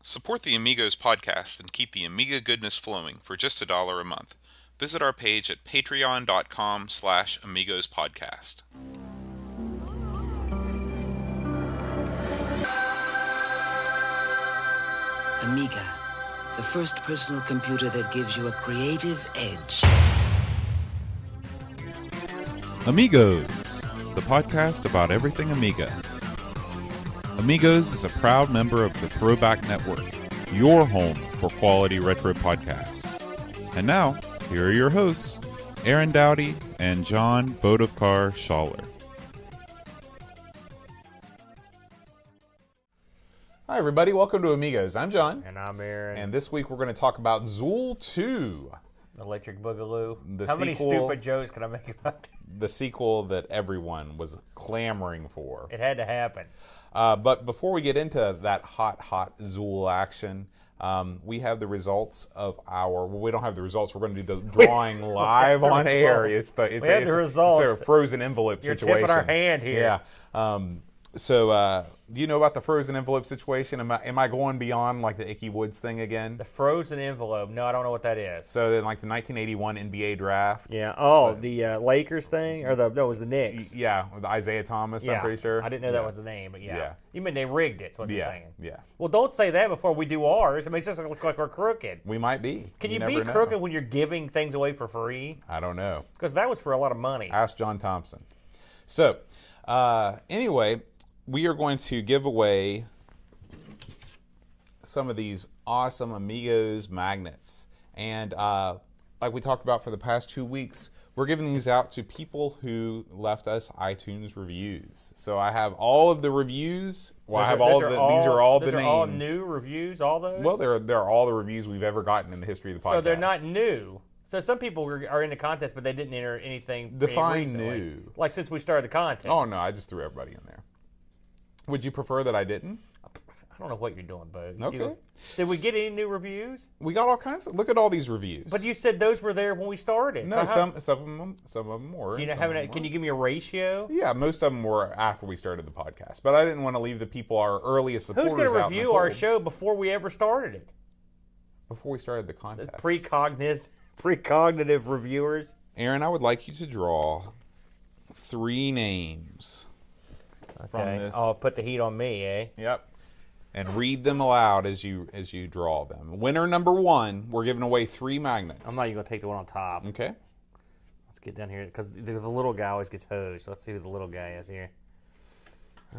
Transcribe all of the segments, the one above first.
Support the Amigos podcast and keep the Amiga goodness flowing for just $1 a month. Visit our page at patreon.com/AmigosPodcast. Amiga, the first personal computer that gives you a creative edge. Amigos, the podcast about everything Amiga. Amigos is a proud member of the Throwback Network, your home for quality retro podcasts. And now, here are your hosts, Aaron Dowdy and John Bodovkar Schaller. Hi everybody, welcome to Amigos. I'm John. And I'm Aaron. And this week we're going to talk about Zool 2. Electric Boogaloo. The How sequel, many stupid jokes can I make about that? The sequel that everyone was clamoring for. It had to happen. But before we get into that hot Zool action, we have the results of our... Well, we don't have the results. We're going to do the drawing live on air. It's the results. It's a frozen envelope situation. You're tipping our hand here. Yeah. So, do you know about the frozen envelope situation? Am I going beyond like the Icky Woods thing again? The frozen envelope. No, I don't know what that is. So then, like the 1981 NBA draft. Yeah. Oh, the Lakers thing, or it was the Knicks. Yeah, with Isaiah Thomas. Yeah. I'm pretty sure. I didn't know that was the name, but yeah. You mean they rigged it? That's what you're saying. Yeah. Well, don't say that before we do ours. It makes us look like we're crooked. We might be. Can you be crooked when you're giving things away for free? I don't know. Because that was for a lot of money. Ask John Thompson. So, anyway. We are going to give away some of these awesome Amigos magnets. And like we talked about for the past 2 weeks, we're giving these out to people who left us iTunes reviews. So I have all of the reviews. Well, I have these are all the names. These are all new reviews, all those? Well, they're all the reviews we've ever gotten in the history of the podcast. So they're not new. So some people are in the contest, but they didn't enter anything Define recently. New. Like since we started the contest. Oh, no, I just threw everybody in there. Would you prefer that I didn't? I don't know what you're doing, Bo. Okay. Did we get any new reviews? We got all kinds of. Look at all these reviews. But you said those were there when we started. No, some of them were. Can you give me a ratio? Yeah, most of them were after we started the podcast. But I didn't want to leave the people, our earliest supporters, Who's going to review our cold. show before we ever started it? Before we started the contest. Precognitive reviewers. Aaron, I would like you to draw 3 names. From this. Oh, put the heat on me, eh? Yep. And read them aloud as you draw them. Winner number 1, we're giving away 3 magnets. I'm not even going to take the one on top. Okay. Let's get down here, because the little guy always gets hosed. So let's see who the little guy is here.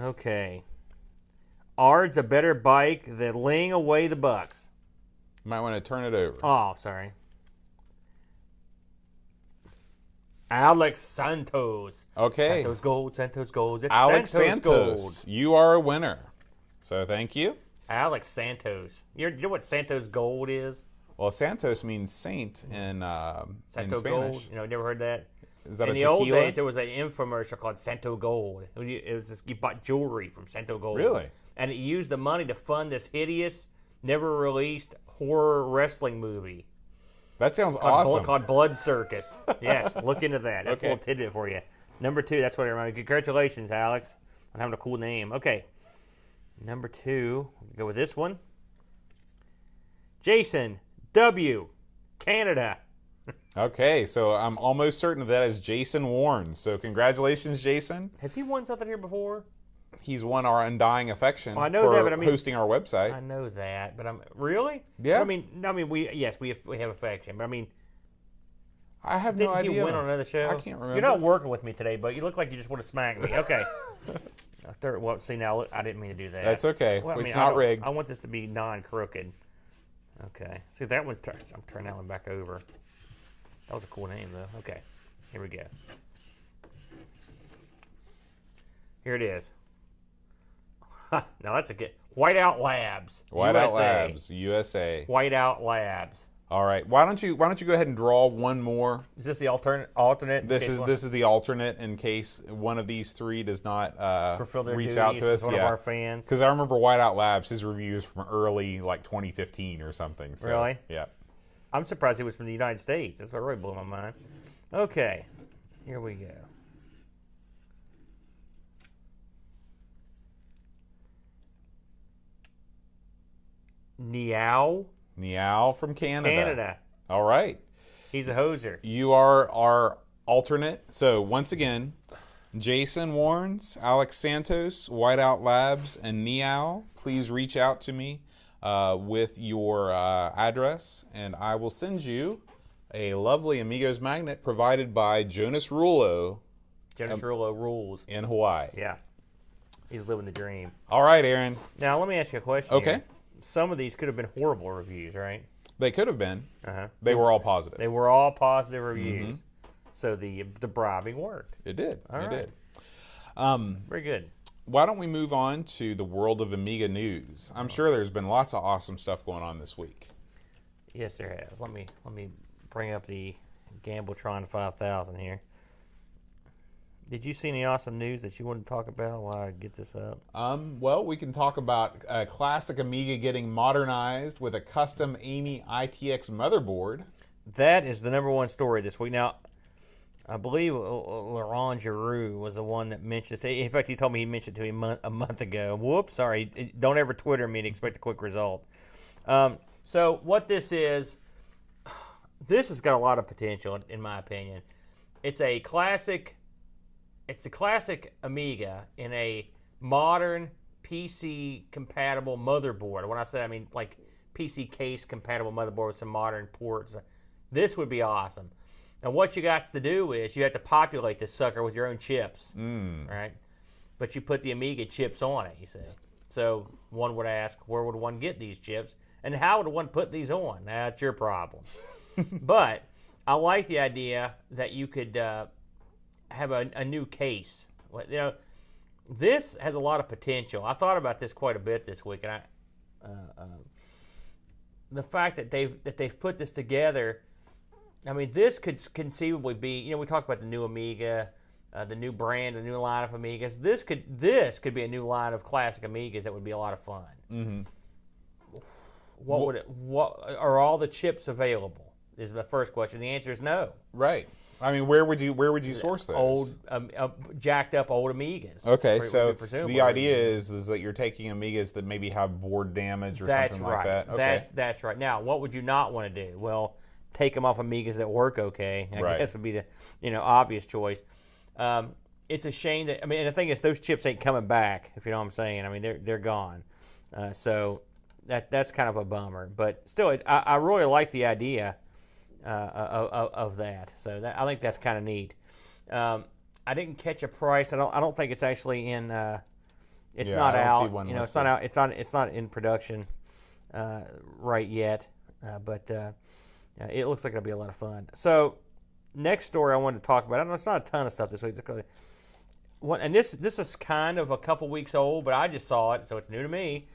Okay. Ard's a better bike than laying away the bucks. You might want to turn it over. Oh, sorry. Alex Santos. Okay. Santos Gold. It's Alex Santos. You are a winner. So thank you. Alex Santos. You know what Santos Gold is? Well, Santos means saint in Santo Spanish. Gold. You never heard that? Is that in a the tequila? old days, there was an infomercial called Santo Gold. It was you bought jewelry from Santo Gold. Really? And it used the money to fund this hideous, never-released horror wrestling movie. That sounds awesome. Called Blood Circus. Yes, look into that. That's Okay. a little tidbit for you. Number 2, that's what I remember. Congratulations, Alex, on having a cool name. Okay. Number 2, we'll go with this one. Jason W., Canada. Okay, so I'm almost certain that is Jason Warren. So congratulations, Jason. Has he won something here before? He's won our undying affection I know for that, but I mean, hosting our website. I know that, but really? Yeah. I mean, we have affection, but I mean, I have no idea. Didn't he win on another show? I can't remember. You're not working with me today, but you look like you just want to smack me. Okay. Well, see now, I didn't mean to do that. That's okay. Well, it's not rigged. I want this to be non-crooked. Okay. See, that one's I'm turning that one back over. That was a cool name, though. Okay. Here we go. Here it is. Now that's a good. Whiteout Labs. Whiteout USA. Labs, USA. Whiteout Labs. All right. Why don't you go ahead and draw one more? Is this the alternate? This is the alternate in case one of these 3 does not fulfill their reach out to us. One of our fans. Because I remember Whiteout Labs, his review is from early 2015 or something. So, really? Yeah. I'm surprised he was from the United States. That's what really blew my mind. Okay, here we go. Niao. Niao from Canada. Canada. All right. He's a hoser. You are our alternate. So once again, Jason warns, Alex Santos, Whiteout Labs, and Niao, please reach out to me with your address, and I will send you a lovely Amigos magnet provided by Jonas Rulo. Jonas Rulo rules. In Hawaii. Yeah. He's living the dream. All right, Aaron. Now, let me ask you a question. Okay. Here. Some of these could have been horrible reviews, right? They could have been. Uh-huh. They were all positive. They were all positive reviews. So the bribing worked. It did. All it right. did. Very good. Why don't we move on to the world of Amiga news? I'm sure there's been lots of awesome stuff going on this week. Yes, there has. Let me bring up the Gambletron 5000 here. Did you see any awesome news that you wanted to talk about while I get this up? Well, we can talk about a classic Amiga getting modernized with a custom Amy ITX motherboard. That is the number one story this week. Now, I believe Laurent Giroux was the one that mentioned this. In fact, he told me he mentioned it to me a month ago. Whoops, sorry. Don't ever Twitter me and expect a quick result. So what this has got a lot of potential, in my opinion. It's the classic Amiga in a modern PC-compatible motherboard. When I say I mean like PC case-compatible motherboard with some modern ports. This would be awesome. Now, what you got to do is you have to populate this sucker with your own chips, right? But you put the Amiga chips on it, you see. So one would ask, where would one get these chips? And how would one put these on? That's your problem. But I like the idea that you could have a new case. You know, this has a lot of potential. I thought about this quite a bit this week, and the fact that they've put this together. I mean, this could conceivably be. You know, we talked about the new Amiga, the new brand, the new line of Amigas. This could be a new line of classic Amigas that would be a lot of fun. Mm-hmm. What are all the chips available? Is the first question. The answer is no. Right. I mean, where would you source those? Old, jacked up old Amigas. Okay, so the idea is that you're taking Amigas that maybe have board damage or something like that. Okay. That's right. Now, what would you not want to do? Well, take them off Amigas that work okay. I guess would be the obvious choice. It's a shame that and the thing is those chips ain't coming back. If you know what I'm saying. I mean they're gone. So that's kind of a bummer. But still, I really like the idea of that. So I think that's kind of neat. I didn't catch a price. I don't think it's actually in. It's not out. It's not out. It's not in production right yet. But it looks like it'll be a lot of fun. So next story I wanted to talk about. I know it's not a ton of stuff this week. And this is kind of a couple weeks old, but I just saw it, so it's new to me.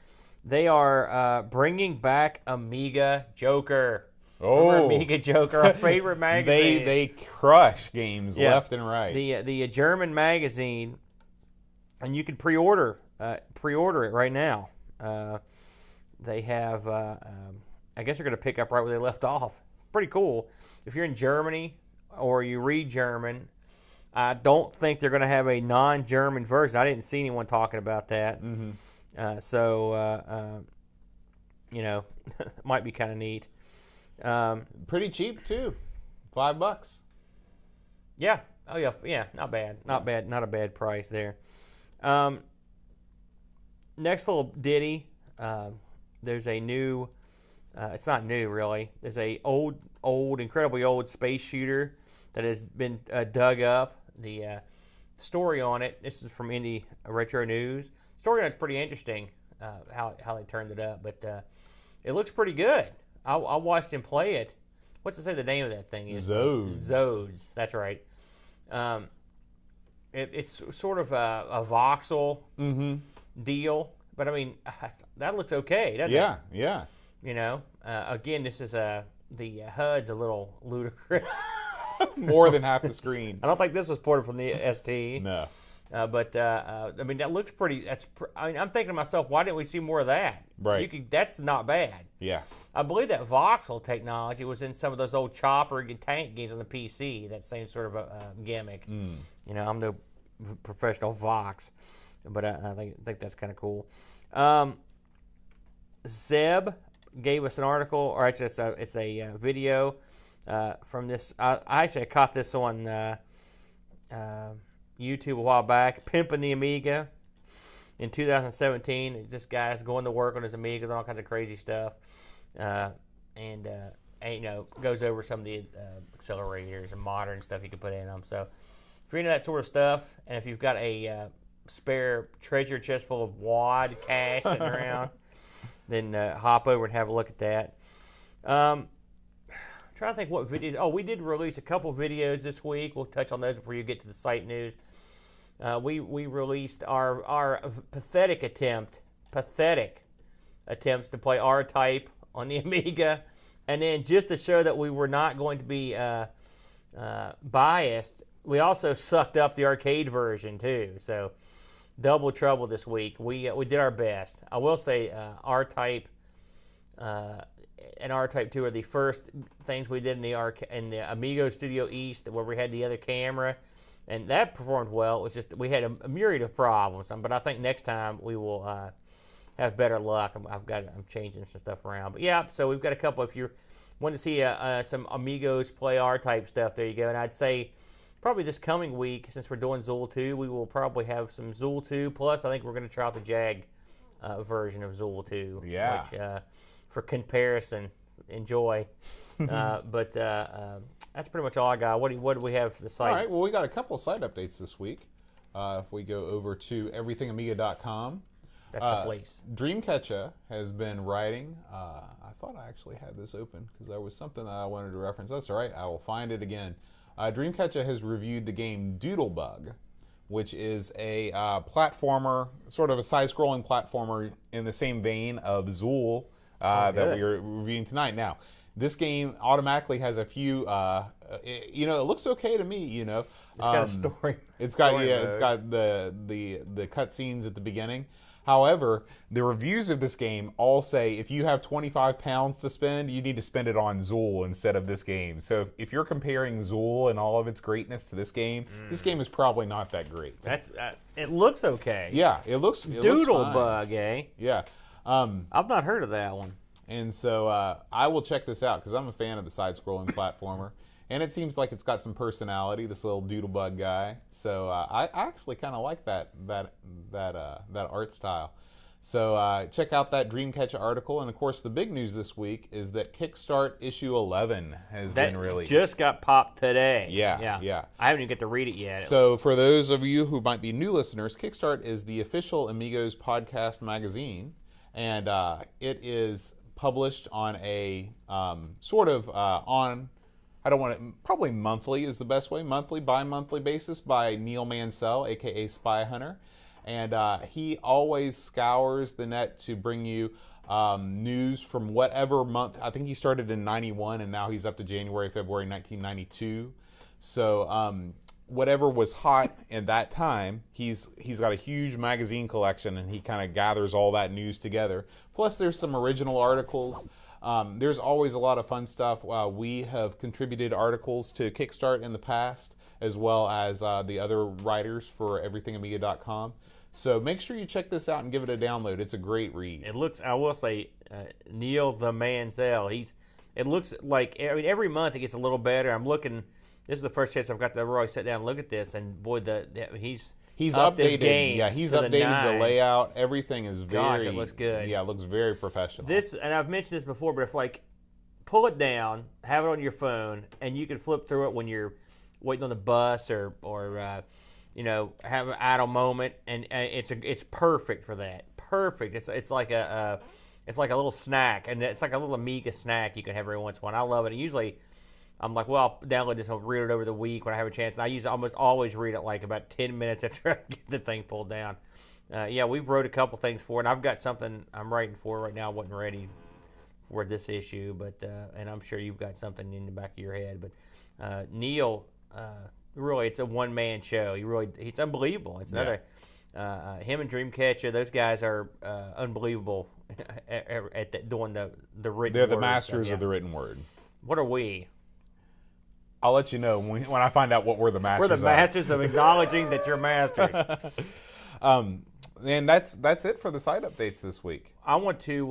They are bringing back Amiga Joker. Remember Amiga Joker, our favorite magazine. They crush games left and right. The German magazine, and you can pre-order it right now. They have, I guess they're going to pick up right where they left off. Pretty cool. If you're in Germany or you read German, I don't think they're going to have a non-German version. I didn't see anyone talking about that. Mm-hmm. Might be kind of neat. Pretty cheap too, $5. Yeah. Oh yeah. Not bad. Not a bad price there. Next little ditty. There's a new. It's not new really. There's a incredibly old space shooter that has been dug up. The story on it. This is from Indie Retro News. Story on it's pretty interesting. How they turned it up, but it looks pretty good. I watched him play it. What's it say the name of that thing is? Zooz. Zooz. That's right. It's sort of a voxel deal, but I mean that looks okay, doesn't it? Yeah. You know, again, this is the HUD's a little ludicrous. More than half the screen. I don't think this was ported from the ST. No. But I mean, that looks pretty. I'm thinking to myself, why didn't we see more of that? Right. That's not bad. Yeah. I believe that voxel technology was in some of those old chopper and tank games on the PC. That same sort of a gimmick. You know, I'm no professional vox, but I think that's kind of cool. Zeb gave us an article, or actually it's a video from this. I caught this on YouTube a while back. Pimping the Amiga in 2017. This guy's going to work on his Amigas and all kinds of crazy stuff, and goes over some of the accelerators and modern stuff you can put in them. So if you're into that sort of stuff, and if you've got a spare treasure chest full of wad cash sitting around, then hop over and have a look at that. I'm trying to think what videos. Oh, we did release a couple videos this week. We'll touch on those before you get to the site news. We released our pathetic attempts to play R-Type on the Amiga, and then just to show that we were not going to be biased, we also sucked up the arcade version too. So double trouble this week. We did our best. I will say R-Type and R-Type 2 are the first things we did in the Amigo Studio East, where we had the other camera. And that performed well. It was just we had a myriad of problems, but I think next time we will have better luck. I'm changing some stuff around, but yeah. So we've got a couple. If you want to see some Amigos play R-Type stuff, there you go. And I'd say probably this coming week, since we're doing Zool 2, we will probably have some Zool 2. Plus, I think we're going to try out the Jag version of Zool 2. Yeah. Which, for comparison, enjoy. But that's pretty much all I got. What do we have for the site? All right, well, we got a couple of site updates this week. If we go over to everythingamiga.com. That's the place. Dreamcatcher has been writing. I thought I actually had this open because there was something that I wanted to reference. That's all right. I will find it again. Dreamcatcher has reviewed the game Doodlebug, which is a platformer, sort of a side-scrolling platformer in the same vein of Zool that we are reviewing tonight. Now, this game automatically has a few, it looks okay to me, It's got a story. It's got story mode. It's got the cutscenes at the beginning. However, the reviews of this game all say if you have 25 pounds to spend, you need to spend it on Zool instead of this game. So if you're comparing Zool and all of its greatness to this game is probably not that great. That's it looks okay. Yeah, it looks Doodlebug, eh? Yeah. I've not heard of that one. And so I will check this out because I'm a fan of the side-scrolling platformer. And it seems like it's got some personality, this little Doodlebug guy. So I actually kind of like that art style. So check out that Dreamcatcher article. And, of course, the big news this week is that Kickstart issue 11 has been released. Just got popped today. Yeah. I haven't even get to read it yet. So for those of you who might be new listeners, Kickstart is the official Amigos podcast magazine. And it is published on a probably monthly is the best way, bi-monthly basis by Neil Mansell, a.k.a. Spy Hunter. And he always scours the net to bring you news from whatever month. I think he started in 91 and now he's up to January, February 1992. So whatever was hot in that time, he's got a huge magazine collection and he kind of gathers all that news together. Plus there's some original articles. There's always a lot of fun stuff. We have contributed articles to Kickstart in the past, as well as the other writers for everythingamiga.com. So make sure you check this out and give it a download. It's a great read. It looks, I will say, Neil the Mansell. It looks like every month it gets a little better. I'm looking. This is the first chance I've got to really sit down and look at this, and boy, he's updated. Yeah, he's updated the layout. Everything is very. Gosh, it looks good. Yeah, it looks very professional. This, and I've mentioned this before, but if pull it down, have it on your phone, and you can flip through it when you're waiting on the bus or have an idle moment, and it's perfect for that. Perfect. It's like a little snack, and it's like a little Amiga snack you can have every once in a while. I love it. And usually, I'm like, well, I'll download this. I'll read it over the week when I have a chance. And I almost always read it like about 10 minutes after I get the thing pulled down. We've wrote a couple things for it. And I've got something I'm writing for right now. I wasn't ready for this issue, but and I'm sure you've got something in the back of your head. But Neil, really, it's a one-man show. It's unbelievable. It's another him and Dreamcatcher. Those guys are unbelievable at doing the written. They're the masters of the written word. What are we? I'll let you know when I find out what we're the masters of. We're the masters of acknowledging that you're masters. and that's it for the site updates this week. I want to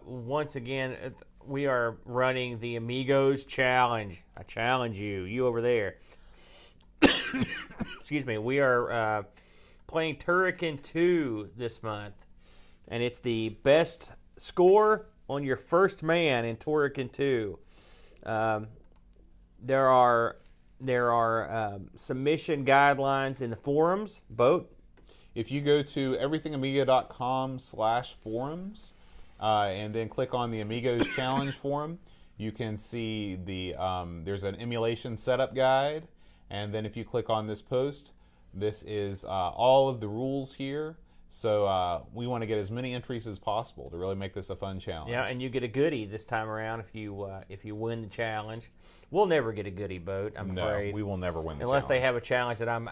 once again. We are running the Amigos challenge. I challenge you over there. Excuse me. We are playing Turrican 2 this month, and it's the best score on your first man in Turrican 2. There are submission guidelines in the forums. Boat. If you go to everythingamiga.com/forums and then click on the Amigos Challenge forum, you can see there's an emulation setup guide. And then if you click on this post, this is all of the rules here. So we want to get as many entries as possible to really make this a fun challenge. Yeah, and you get a goodie this time around if you win the challenge. We'll never get a goodie, Boat. I'm afraid. No, we will never win the unless challenge. they have a challenge that I'm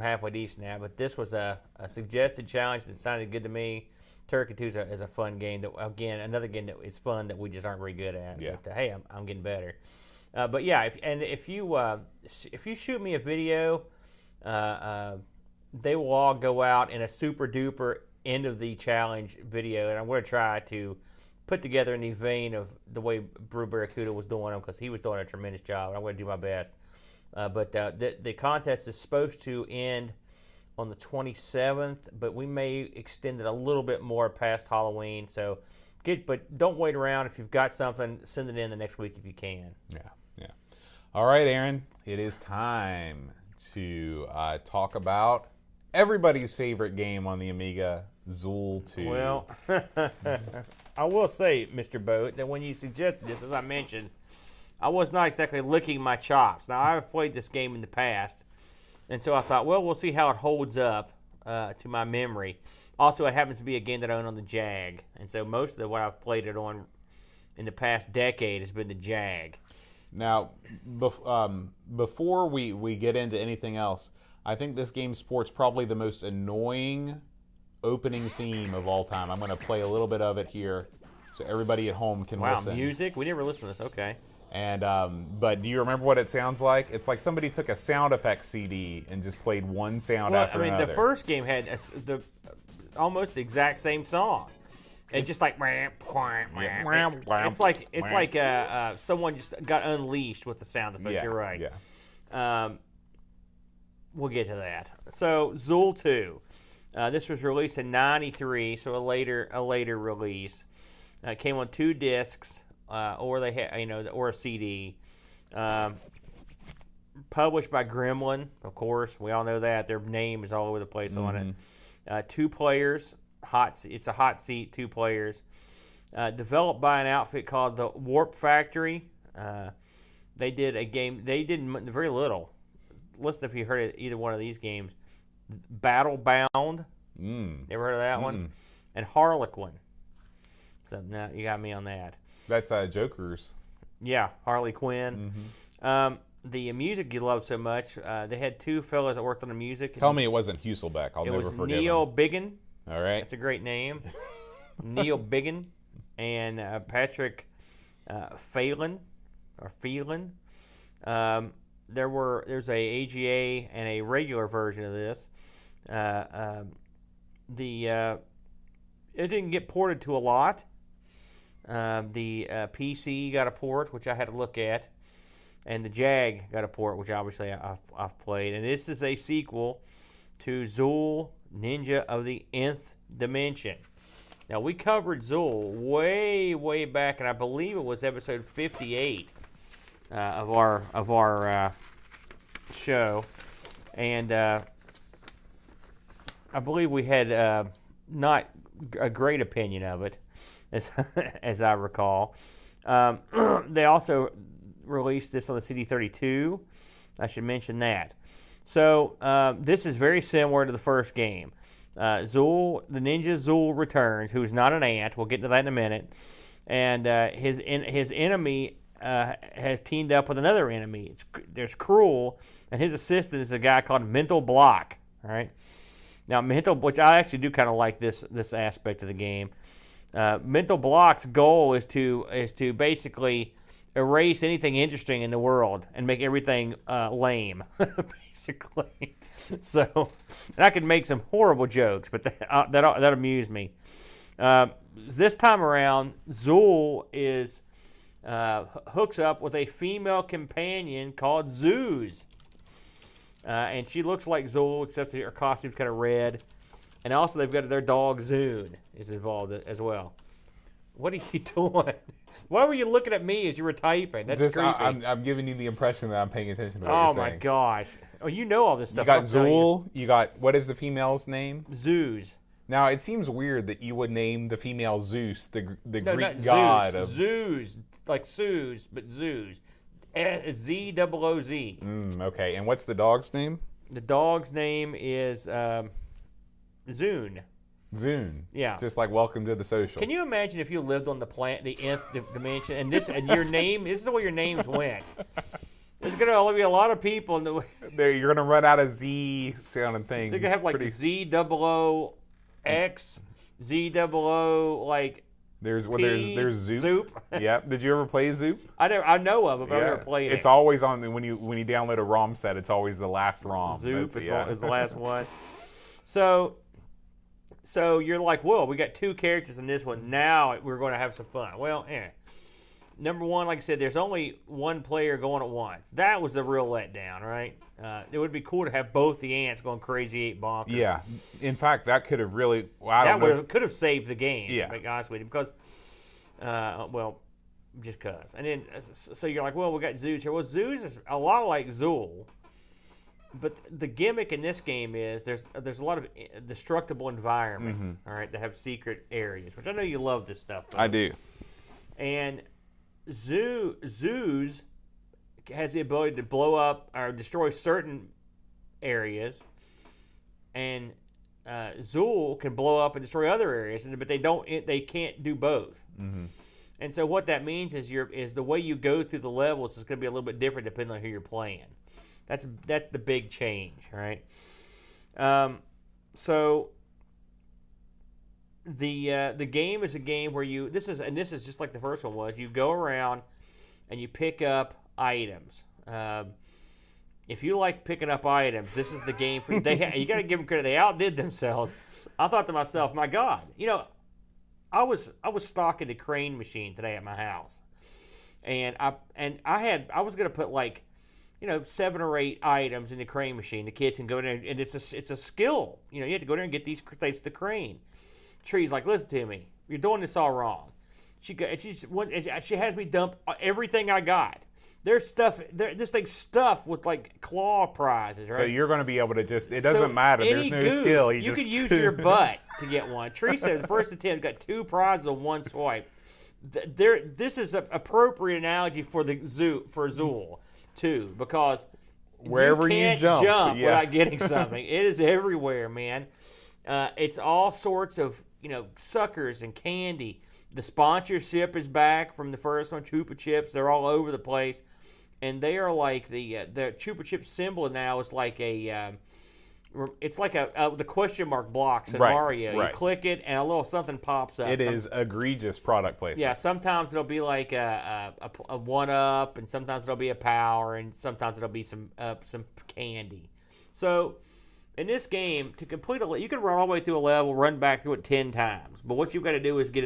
halfway decent at. But this was a suggested challenge that sounded good to me. Turkey 2 is a fun game. That again, another game that is fun that we just aren't very good at. Yeah. But, hey, I'm getting better. But yeah, if you shoot me a video, they will all go out in a super duper end of the challenge video, and I'm going to try to put together in the vein of the way Brew Barracuda was doing them, because he was doing a tremendous job. I'm going to do my best. But the contest is supposed to end on the 27th, but we may extend it a little bit more past Halloween. So, but don't wait around. If you've got something, send it in the next week if you can. Yeah. All right, Aaron, it is time to talk about everybody's favorite game on the Amiga, Zool 2. Well, I will say, Mr. Boat, that when you suggested this, as I mentioned, I was not exactly licking my chops. Now, I've played this game in the past, and so I thought, well, we'll see how it holds up to my memory. Also, it happens to be a game that I own on the Jag, and so most of what I've played it on in the past decade has been the Jag. Now, before we get into anything else, I think this game sports probably the most annoying opening theme of all time. I'm going to play a little bit of it here so everybody at home can listen. Wow, music? We never listened to this. Okay. And but do you remember what it sounds like? It's like somebody took a sound effects CD and just played one sound after another. The first game had almost the exact same song. It's just like it's like someone just got unleashed with the sound effects. Yeah, You're right. Yeah. We'll get to that. So Zool 2, this was released in '93, so a later release. It came on 2 discs, or they had or a CD. Published by Gremlin, of course. We all know that their name is all over the place on it. 2 players. It's a hot seat, 2 players. Developed by an outfit called the Warp Factory. They did a game. They did very little. Listen if you heard of either one of these games. Battle Bound. Never heard of that one? And Harlequin. So now you got me on that. That's Joker's. Yeah, Harley Quinn. The music you love so much. They had 2 fellas that worked on the music. Tell me it wasn't Husselbeck. I'll never forget. It was Neil Biggin. All right. That's a great name. Neil Biggin and Patrick Phelan. There's a AGA and a regular version of this. It didn't get ported to a lot. The PC got a port, which I had to look at, and the Jag got a port, which obviously I've played. And this is a sequel to Zool, Ninja of the Nth Dimension. Now, we covered Zool way back, and I believe it was episode 58 of our show, and I believe we had not a great opinion of it, as I recall. They also released this on the CD32. I should mention that. So this is very similar to the first game. Zool, the ninja Zool returns, who's not an ant. We'll get into that in a minute. And his enemy has teamed up with another enemy. There's Cruel, and his assistant is a guy called Mental Block. All right. Now, which I actually do kind of like this aspect of the game. Mental Block's goal is to basically erase anything interesting in the world and make everything lame, basically. So, and I could make some horrible jokes, but that amused me. This time around, Zool is hooks up with a female companion called Zooz. And she looks like Zool, except her costume's kind of red. And also, they've got their dog Zune is involved as well. What are you doing? Why were you looking at me as you were typing? That's creepy. I'm giving you the impression that I'm paying attention to what you're saying. Oh my gosh! Oh, you know all this stuff. You got Zool. You got, what is the female's name? Zooz. Now it seems weird that you would name the female Zeus, the No, Greek not god Zeus. of. Zooz, like Suze, but Zooz. Z-O-O-Z. Okay, and what's the dog's name? The dog's name is Zune. Zune. Yeah. Just like Welcome to the Social. Can you imagine if you lived on the planet, the nth dimension, and your name? This is the way your names went. There's gonna only be a lot of people in the. You're gonna run out of Z sounding things. They're gonna have like Z-O-O-X, Z-O-O like. There's Zoop. Zoop. Yep. Did you ever play Zoop? I know of it, but I've never played it. It's always on when you download a ROM set. It's always the last ROM. Zoop is the last one. So you're like, whoa, we got two characters in this one. Now we're going to have some fun. Well, number one, like I said, there's only one player going at once. That was the real letdown, right? It would be cool to have both the ants going crazy 8 bonkers. Yeah. In fact, that could have really. Could have saved the game. Yeah. To be honest with you, because, just cause. And then so you're like, well, we got Zooz here. Well, Zooz is a lot like Zool. But the gimmick in this game is there's a lot of destructible environments, all right, that have secret areas, which I know you love this stuff. I do. And Zooz has the ability to blow up or destroy certain areas, and Zool can blow up and destroy other areas, but they can't do both. And so what that means is the way you go through the levels is going to be a little bit different depending on who you're playing. That's the big change, right? So the game is a game where this is just like the first one was. You go around and you pick up items. If you like picking up items, this is the game for you. You got to give them credit. They outdid themselves. I thought to myself, my God, I was stocking the crane machine today at my house, and I was gonna put like 7 or 8 items in the crane machine. The kids can go in there, and it's a skill. You have to go there and get these things to the crane. Tree's like, listen to me, you're doing this all wrong. She has me dump everything I got. There's stuff. This thing's stuffed with like claw prizes, right? So you're going to be able to it doesn't matter. There's no skill. You can use your butt to get one. Tree said the first attempt got 2 prizes on 1 swipe. This is an appropriate analogy for Zool too, because wherever you can't jump without getting something. It is everywhere, man. It's all sorts of suckers and candy. The sponsorship is back from the first one, Chupa Chips. They're all over the place, and they are like the Chupa Chip symbol now is like it's like the question mark blocks in Mario. Right. You click it, and a little something pops up. It is egregious product placement. Yeah, sometimes it'll be like a 1-up, and sometimes it'll be a power, and sometimes it'll be some candy. So in this game, to complete you can run all the way through a level, run back through it 10 times. But what you've got to do is get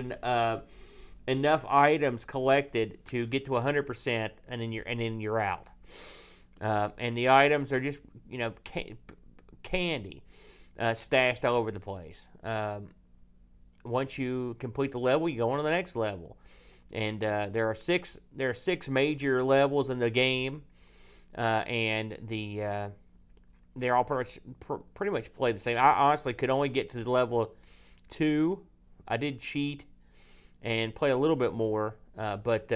enough items collected to get to 100%, and then you're out. And the items are just candy stashed all over the place. Once you complete the level, you go on to the next level, and there are six major levels in the game, and they're all pretty much play the same. I honestly could only get to the level 2. I did cheat and play a little bit more, but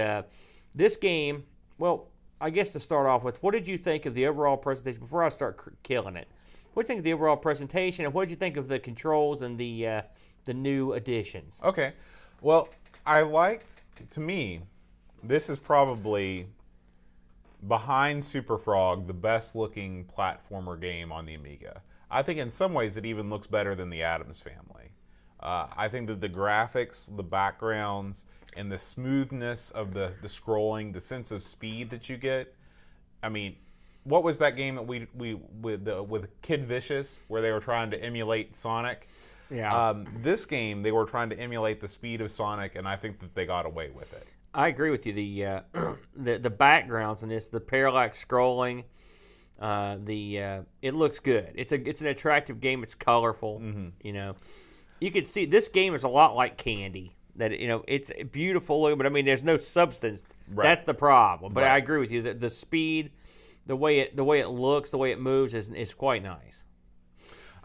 this game, well, I guess to start off with, what did you think of the overall presentation before I start killing it? What did you think of the overall presentation, and what did you think of the controls and the new additions? Okay. Well, to me, this is probably, behind Super Frog, the best looking platformer game on the Amiga. I think in some ways it even looks better than the Addams Family. I think that the graphics, the backgrounds, and the smoothness of the scrolling, the sense of speed that you get. I mean, what was that game that we with Kid Vicious where they were trying to emulate Sonic? Yeah. This game, they were trying to emulate the speed of Sonic, and I think that they got away with it. I agree with you. The backgrounds in this, the parallax scrolling, it looks good. It's an attractive game. It's colorful. Mm-hmm. You know, you can see this game is a lot like Candy. That it's beautiful, but I mean, there's no substance. Right. That's the problem. But Right. I agree with you. The speed, the way it looks, the way it moves is quite nice.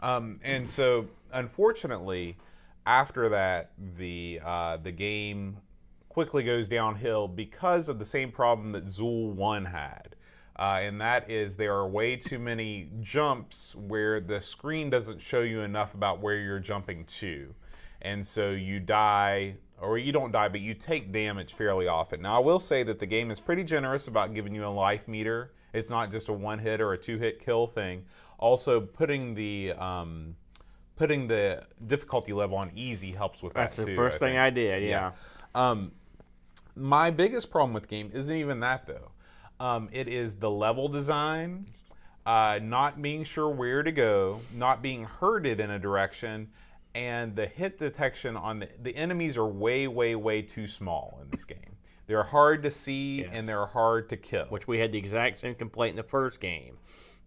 And so, unfortunately, after that, the game quickly goes downhill because of the same problem that Zool 1 had. And that is there are way too many jumps where the screen doesn't show you enough about where you're jumping to. And so you die, or you don't die, but you take damage fairly often. Now, I will say that the game is pretty generous about giving you a life meter. It's not just a one-hit or a two-hit kill thing. Also, putting the difficulty level on easy helps with that, That's too. the first thing I did, yeah. My biggest problem with the game isn't even that, though. It is the level design, not being sure where to go, not being herded in a direction, and the hit detection on the enemies are way, way, way too small in this game. They're hard to see, Yes. and they're hard to kill. Which we had the exact same complaint in the first game.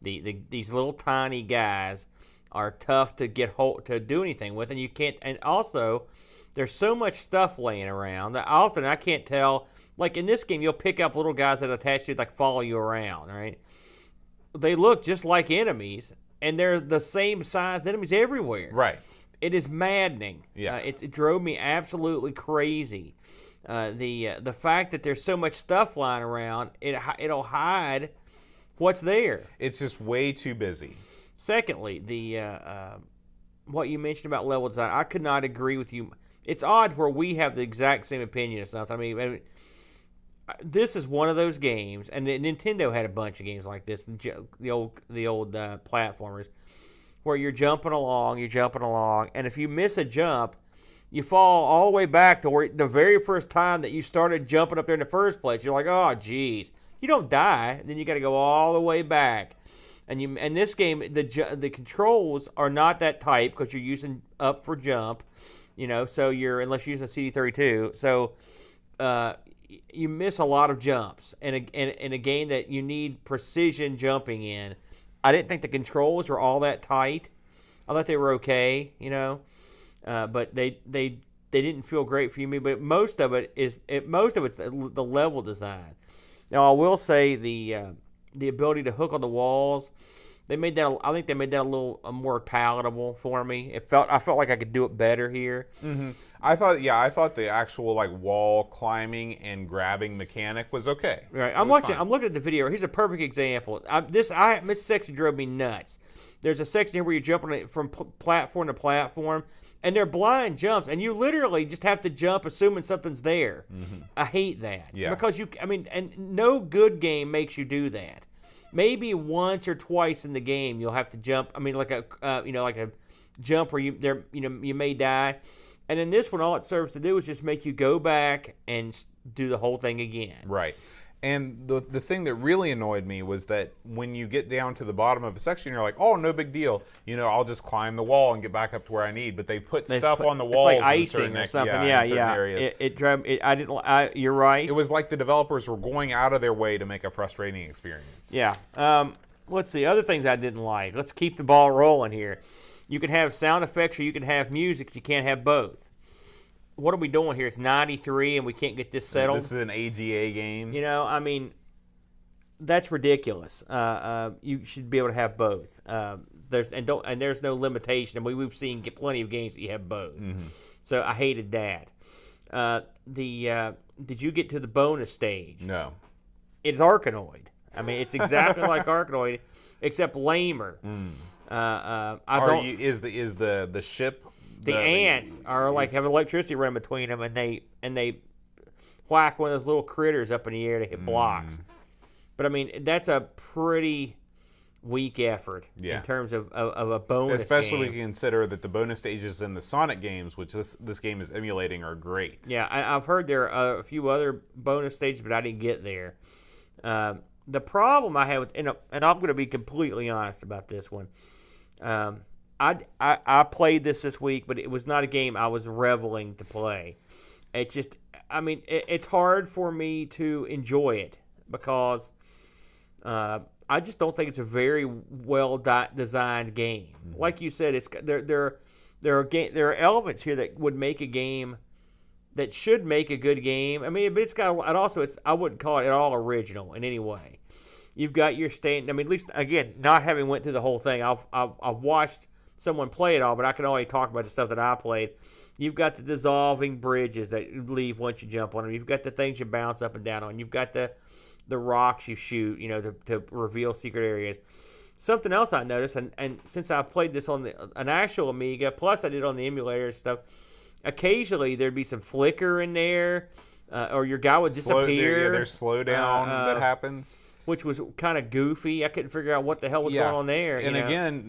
These little tiny guys are tough to get to do anything with, and you can't. And also, there's so much stuff laying around that often I can't tell. Like in this game, you'll pick up little guys that attach to you, like follow you around, right? They look just like enemies, and they're the same size enemies everywhere. Right. It is maddening. Yeah. It drove me absolutely crazy. The fact that there's so much stuff lying around, it'll hide what's there. It's just way too busy. Secondly, what you mentioned about level design, I could not agree with you. It's odd where we have the exact same opinion of something. I mean, this is one of those games, and Nintendo had a bunch of games like this. The old platformers, where you're jumping along, and if you miss a jump, you fall all the way back to where the very first time that you started jumping up there in the first place. You're like, oh, geez. You don't die, then you got to go all the way back. And this game, the controls are not that tight because you're using up for jump, so unless you're using a CD32. So you miss a lot of jumps. And in a game that you need precision jumping in, I didn't think the controls were all that tight. I thought they were okay, but they didn't feel great for me. But most of it's the level design. Now I will say the ability to hook on the walls. I think they made that a little more palatable for me. I felt like I could do it better here. Mm-hmm. I thought the actual wall climbing and grabbing mechanic was okay. Right. I'm looking at the video. Here's a perfect example. This section drove me nuts. There's a section here where you're jumping from platform to platform, and they're blind jumps, and you literally just have to jump assuming something's there. Mm-hmm. I hate that. Yeah. Because and no good game makes you do that. Maybe once or twice in the game you'll have to jump. I mean, like a jump where you may die, and in this one all it serves to do is just make you go back and do the whole thing again. Right. And the thing that really annoyed me was that when you get down to the bottom of a section, you're like, oh, no big deal. I'll just climb the wall and get back up to where I need. But they've put stuff on the walls. It's like icing or something. In certain areas. You're right. It was like the developers were going out of their way to make a frustrating experience. Yeah. Let's see. Other things I didn't like. Let's keep the ball rolling here. You can have sound effects or you can have music. You can't have both. What are we doing here? It's 93 and we can't get this settled. This is an AGA game. That's ridiculous. You should be able to have both. There's no limitation. I mean, we've seen plenty of games that you have both. Mm-hmm. So I hated that. Did you get to the bonus stage? No. It's Arkanoid. I mean, it's exactly like Arkanoid, except lamer. Is the ship? The ants are have electricity run between them, and they whack one of those little critters up in the air to hit blocks. But I mean, that's a pretty weak effort Yeah. in terms of a bonus Especially game. when you consider that the bonus stages in the Sonic games, which this game is emulating, are great. Yeah, I've heard there are a few other bonus stages, but I didn't get there. The problem I have with, and I'm going to be completely honest about this one. I played this week, but it was not a game I was reveling to play. It just, I mean, it's hard for me to enjoy it because I just don't think it's a very well designed game. Mm-hmm. Like you said, it's there are elements here that would make a game that should make a good game. I mean, but it's got, and also I wouldn't call it at all original in any way. You've got your stand. I mean, at least again, not having went through the whole thing, I've watched someone play it all, but I can only talk about the stuff that I played. You've got the dissolving bridges that leave once you jump on them. You've got the things you bounce up and down on. You've got the rocks you shoot, to reveal secret areas. Something else I noticed, and since I played this on an actual Amiga, plus I did on the emulator and stuff, occasionally there'd be some flicker in there, or your guy would disappear. There's slowdown that happens. Which was kind of goofy. I couldn't figure out what the hell was going on there. And again,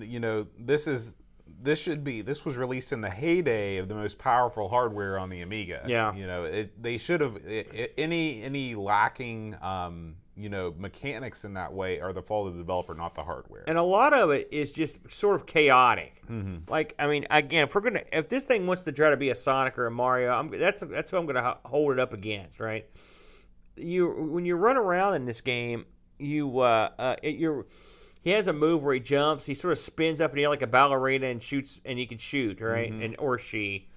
this was released in the heyday of the most powerful hardware on the Amiga. Yeah. They should have any lacking mechanics in that way are the fault of the developer, not the hardware. And a lot of it is just sort of chaotic. Mm-hmm. Like, I mean, again, if this thing wants to try to be a Sonic or a Mario, that's who I'm going to hold it up against, right? When you run around in this game, he has a move where he jumps. He sort of spins up in the air like a ballerina and shoots, and he can shoot, right? Mm-hmm. Or she.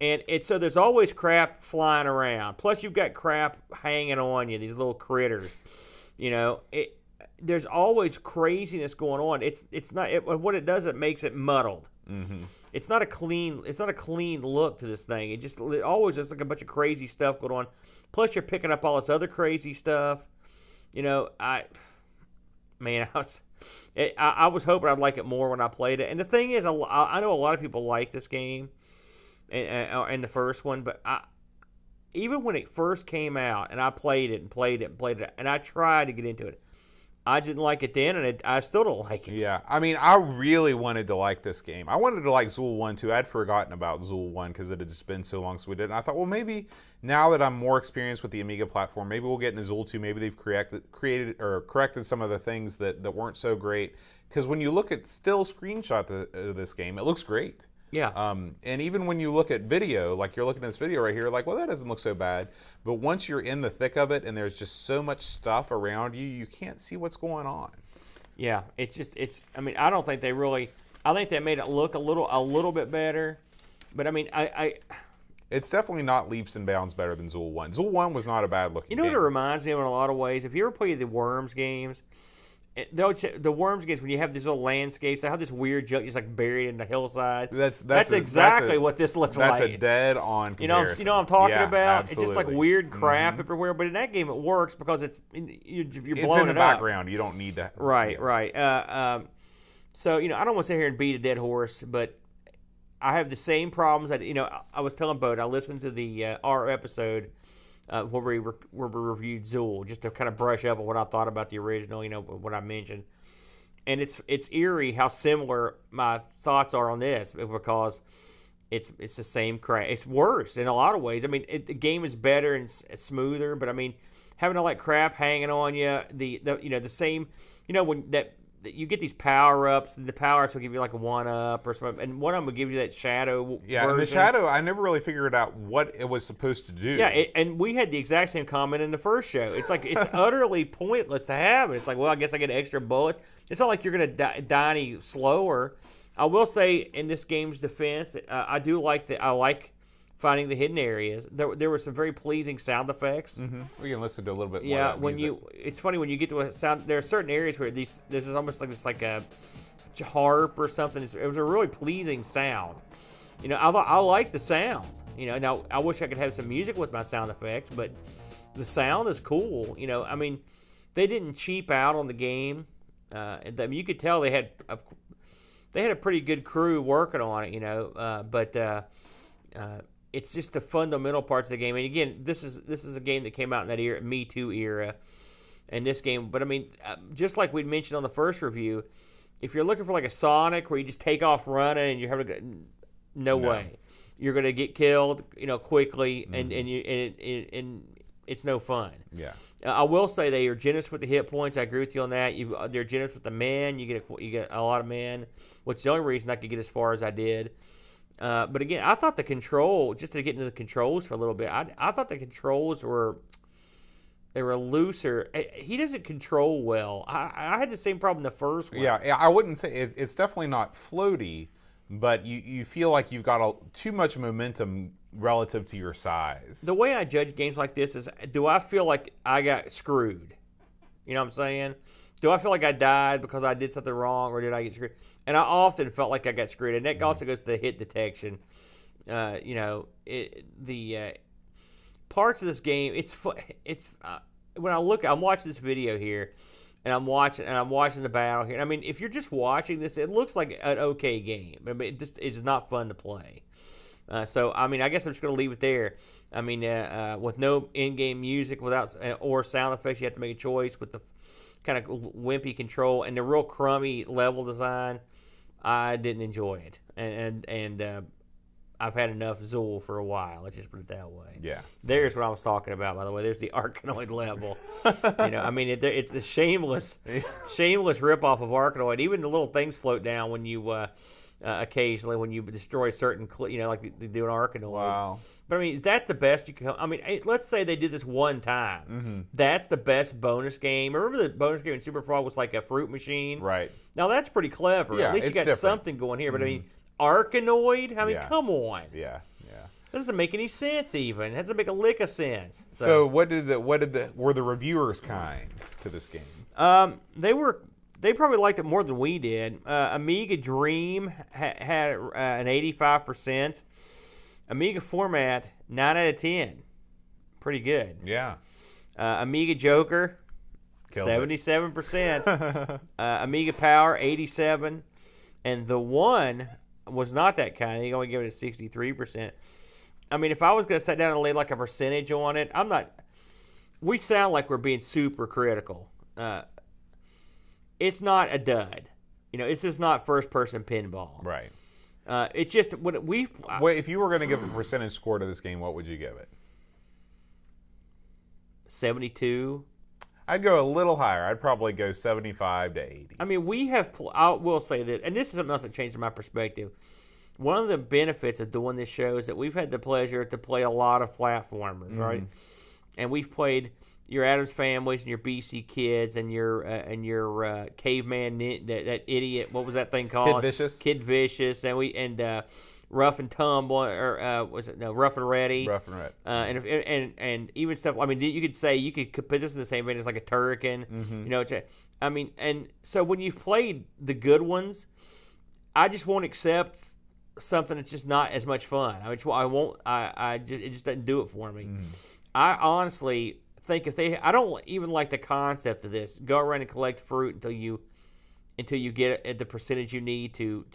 And so there's always crap flying around. Plus you've got crap hanging on you, these little critters. There's always craziness going on. It's not what it does. It makes it muddled. Mm-hmm. It's not a clean look to this thing. It always is like a bunch of crazy stuff going on. Plus you're picking up all this other crazy stuff. I was hoping I'd like it more when I played it. And the thing is, I know a lot of people like this game, and the first one, but even when it first came out, and I played it, and I tried to get into it, I didn't like it then, and I still don't like it. Yeah, I mean, I really wanted to like this game. I wanted to like Zool 1 too. I'd forgotten about Zool 1 because it had just been so long since we did it. And I thought, well, maybe now that I'm more experienced with the Amiga platform, maybe we'll get into Zool 2. Maybe they've corrected some of the things that weren't so great. Because when you look at still screenshots of this game, it looks great. Yeah. And even when you look at video, like you're looking at this video right here, like, well, that doesn't look so bad. But once you're in the thick of it and there's just so much stuff around you, you can't see what's going on. Yeah, I mean, I don't think I think they made it look a little bit better. But I mean, it's definitely not leaps and bounds better than Zool 1. Zool 1 was not a bad looking game. What it reminds me of in a lot of ways? If you ever play the Worms games, the Worms games, when you have these little landscapes, they have this weird junk just like buried in the hillside. That's exactly what this looks like. That's a dead-on comparison. You know what I'm talking about? Absolutely. It's just like weird crap everywhere. But in that game, it works because you're blowing it up. It's in the background. You don't need that. Right. So I don't want to sit here and beat a dead horse, but I have the same problems that I was telling Bo. I listened to our episode where we reviewed Zool, just to kind of brush up on what I thought about the original, what I mentioned. And it's eerie how similar my thoughts are on this, because it's the same crap. It's worse in a lot of ways. I mean, the game is better and it's smoother, but I mean, having all that crap hanging on you, the same, when that you get these power-ups, and the power-ups will give you like a 1-up or something, and one of them will give you that shadow version. And the shadow, I never really figured out what it was supposed to do. Yeah, and we had the exact same comment in the first show. It's like, it's utterly pointless to have it. It's like, well, I guess I get extra bullets. It's not like you're going to die any slower. I will say, in this game's defense, I like finding the hidden areas. There were some very pleasing sound effects. Mm-hmm. We can listen to a little bit more. Yeah, of that music. It's funny when you get to a sound. There are certain areas where there's almost like a harp or something. It was a really pleasing sound. I like the sound. Now I wish I could have some music with my sound effects, but the sound is cool. I mean, they didn't cheap out on the game. You could tell they had a pretty good crew working on it. But it's just the fundamental parts of the game. And again, this is a game that came out in that era, Me Too era, in this game. But I mean, just like we mentioned on the first review, if you're looking for like a Sonic where you just take off running and you're having to go, no way, you're gonna get killed, quickly, and it's no fun. Yeah. I will say they are generous with the hit points. I agree with you on that. They're generous with the men. You get a lot of men, which is the only reason I could get as far as I did. But again, I thought the control, just to get into the controls for a little bit, I thought the controls were looser. He doesn't control well. I had the same problem the first one. Yeah, I wouldn't say it's definitely not floaty, but you feel like you've got too much momentum relative to your size. The way I judge games like this is, do I feel like I got screwed? You know what I'm saying? Do I feel like I died because I did something wrong, or did I get screwed? And I often felt like I got screwed, and that also goes to the hit detection. The parts of this game, when I'm watching this video here, and I'm watching the battle here. I mean, if you're just watching this, it looks like an okay game. I mean, it's not fun to play. So I mean, I guess I'm just gonna leave it there. I mean, with no in-game music, or sound effects, you have to make a choice with the kind of wimpy control and the real crummy level design. I didn't enjoy it, and I've had enough Zool for a while. Let's just put it that way. Yeah. There's what I was talking about, by the way. There's the Arkanoid level. I mean, it's a shameless ripoff of Arkanoid. Even the little things float down when you occasionally when you destroy certain, like they do in Arkanoid. Wow. But I mean, is that the best you can? I mean, let's say they did this one time. Mm-hmm. That's the best bonus game. Remember the bonus game in Super Frog was like a fruit machine? Right. Now that's pretty clever. Yeah, At least you got different. Something going here. But I mean, Arkanoid? I mean, come on. Yeah. That doesn't make any sense even. That doesn't make a lick of sense. So were the reviewers kind to this game? They probably liked it more than we did. Amiga Dream had an 85%. Amiga Format, 9 out of 10. Pretty good. Yeah. Amiga Joker, 77%. Amiga Power, 87%. And the one was not that kind. He only gave it a 63%. I mean, if I was going to sit down and lay like a percentage on it, we sound like we're being super critical. It's not a dud. It's just not first-person pinball. Right. It's just if you were going to give a percentage score to this game, what would you give it? 72. I'd go a little higher. I'd probably go 75 to 80. I mean, I will say this, and this is something else that changed my perspective. One of the benefits of doing this show is that we've had the pleasure to play a lot of platformers, right? And we've played your Addams Families and your BC Kids and your Caveman, that idiot. What was that thing called? Kid Vicious, and Rough and Tumble, or Rough and Ready. Rough and Ready. And even stuff. I mean, you could put this in the same vein as like a Turrican. Mm-hmm. I mean, and so when you've played the good ones, I just won't accept something that's just not as much fun. I mean, it just doesn't do it for me. I honestly think I don't even like the concept of this. Go around and collect fruit until you get at the percentage you need to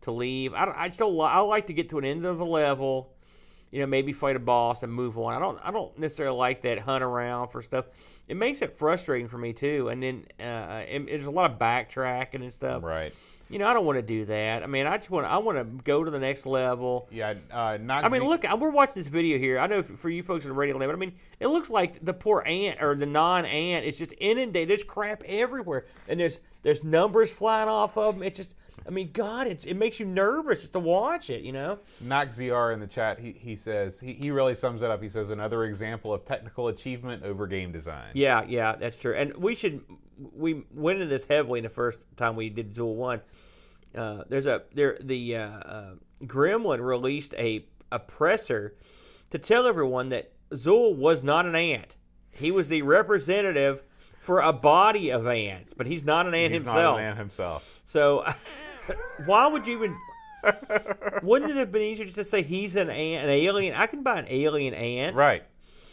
leave. I like to get to an end of a level, maybe fight a boss and move on. I don't necessarily like that hunt around for stuff. It makes it frustrating for me too. And then there's a lot of backtracking and stuff. Right. I don't want to do that. I mean, I want to go to the next level. Yeah, look, we're watching this video here. I know for you folks on the radio land, but I mean, it looks like the poor ant or the non-ant is just inundated. There's crap everywhere, and there's numbers flying off of them. It's just, I mean, God, it makes you nervous just to watch it. Knock ZR in the chat. He says he really sums it up. He says another example of technical achievement over game design. Yeah, that's true. And we went into this heavily in the first time we did Zool 1. Gremlin released a presser to tell everyone that Zool was not an ant. He was the representative for a body of ants, but he's not an ant himself. He's not an ant himself. So why would you even... Wouldn't it have been easier just to say he's an ant, an alien? I can buy an alien ant. Right.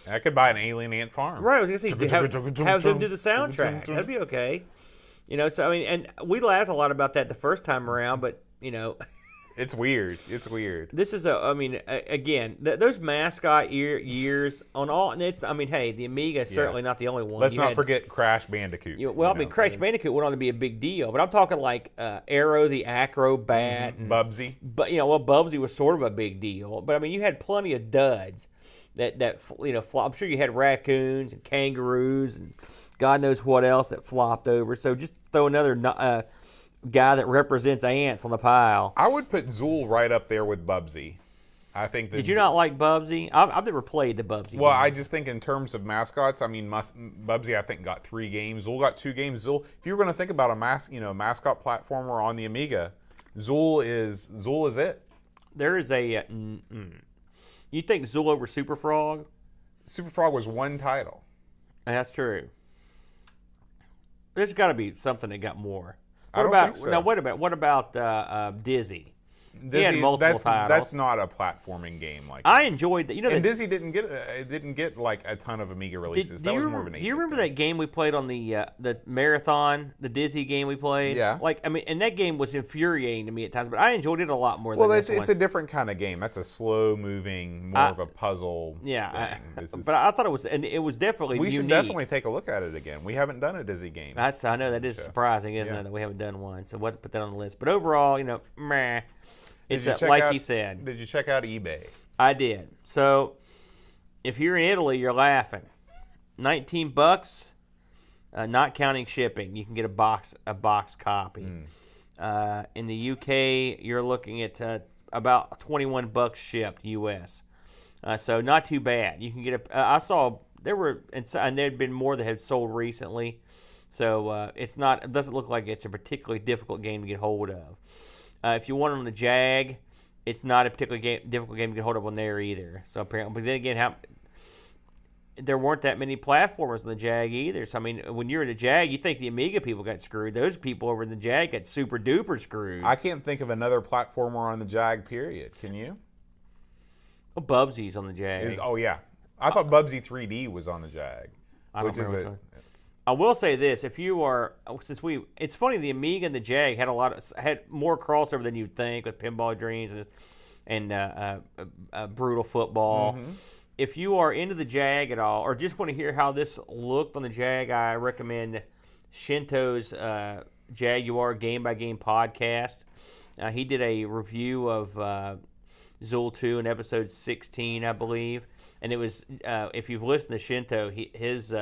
I could buy an alien ant farm. Right. I was going to say, have them do the soundtrack. That'd be okay. So, I mean, and we laughed a lot about that the first time around, but, It's weird. It's weird. This is again, those mascot years on all. And it's, hey, the Amiga is certainly not the only one. Let's not forget Crash Bandicoot. Crash Bandicoot went on to be a big deal, but I'm talking like Arrow the Acrobat, and Bubsy. But Bubsy was sort of a big deal. But you had plenty of duds that I'm sure you had raccoons and kangaroos and God knows what else that flopped over. So just throw another guy that represents ants on the pile. I would put Zool right up there with Bubsy. I think. Did you not like Bubsy? I've never played the Bubsy. Well, game. I just think in terms of mascots, Bubsy I think got 3 games. Zool got 2 games. Zool, if you were going to think about a mascot platformer on the Amiga, Zool is it. There is a. You think Zool over Super Frog? Super Frog was one title. That's true. There's got to be something that got more. What about so. Now? What about Dizzy? Dizzy, he had multiple titles. That's not a platforming game like. I enjoyed that. And Dizzy didn't get like a ton of Amiga releases. That was more of an. Do you remember that game we played on the marathon, the Dizzy game we played? Yeah. And that game was infuriating to me at times, but I enjoyed it a lot more. Well, than it's a different kind of game. That's a slow moving, more of a puzzle. Yeah. But I thought it was definitely. We unique. should definitely take a look at it again. We haven't done a Dizzy game. I know that is surprising, isn't it, that we haven't done one? So we'll have to put that on the list. But overall, meh. It's like he said. Did you check out eBay? I did. So, if you're in Italy, you're laughing. $19, not counting shipping. You can get a box copy. In the UK, you're looking at about $21 shipped US. So not too bad. You can get I saw there were and there had been more that had sold recently. So it doesn't look like it's a particularly difficult game to get hold of. If you want it on the Jag, it's not a particularly difficult game to get hold of on there either. So apparently, but then again, there weren't that many platformers on the Jag either. So when you're in the Jag, you think the Amiga people got screwed. Those people over in the Jag got super duper screwed. I can't think of another platformer on the Jag. Period. Can you? Well, Bubsy's on the Jag. Yeah, I thought Bubsy 3D was on the Jag. I don't remember. I will say this: it's funny, the Amiga and the Jag had more crossover than you'd think with Pinball Dreams and Brutal Football. Mm-hmm. If you are into the Jag at all, or just want to hear how this looked on the Jag, I recommend Shinto's Jaguar Game by Game podcast. He did a review of Zool 2 in episode 16, I believe, and it was if you've listened to Shinto, his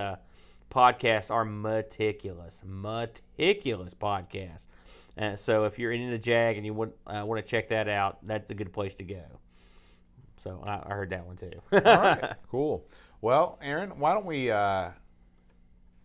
podcasts are meticulous podcasts. So if you're into the Jag and you want to check that out, that's a good place to go. So I heard that one too. All right, cool. Well, Aaron, why don't we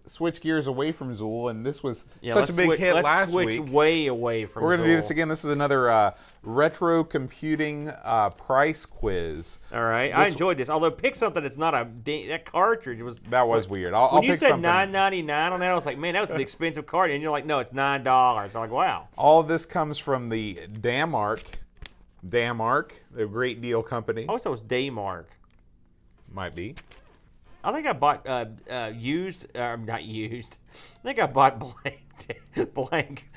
switch gears away from Zool? And this was such a big hit last week. Let's switch way away from Zool. We're going to do this again. This is another retro computing price quiz. All right, I enjoyed this. Although pick something that's not that cartridge was. That was weird. I'll when pick you said something. $9.99 on that, I was like, man, that was an expensive card. And you're like, no, it's $9. I'm like, wow. All of this comes from the Damark, the Great Deal Company. I always thought it was Daymark. Might be. I think I bought not used. I think I bought blank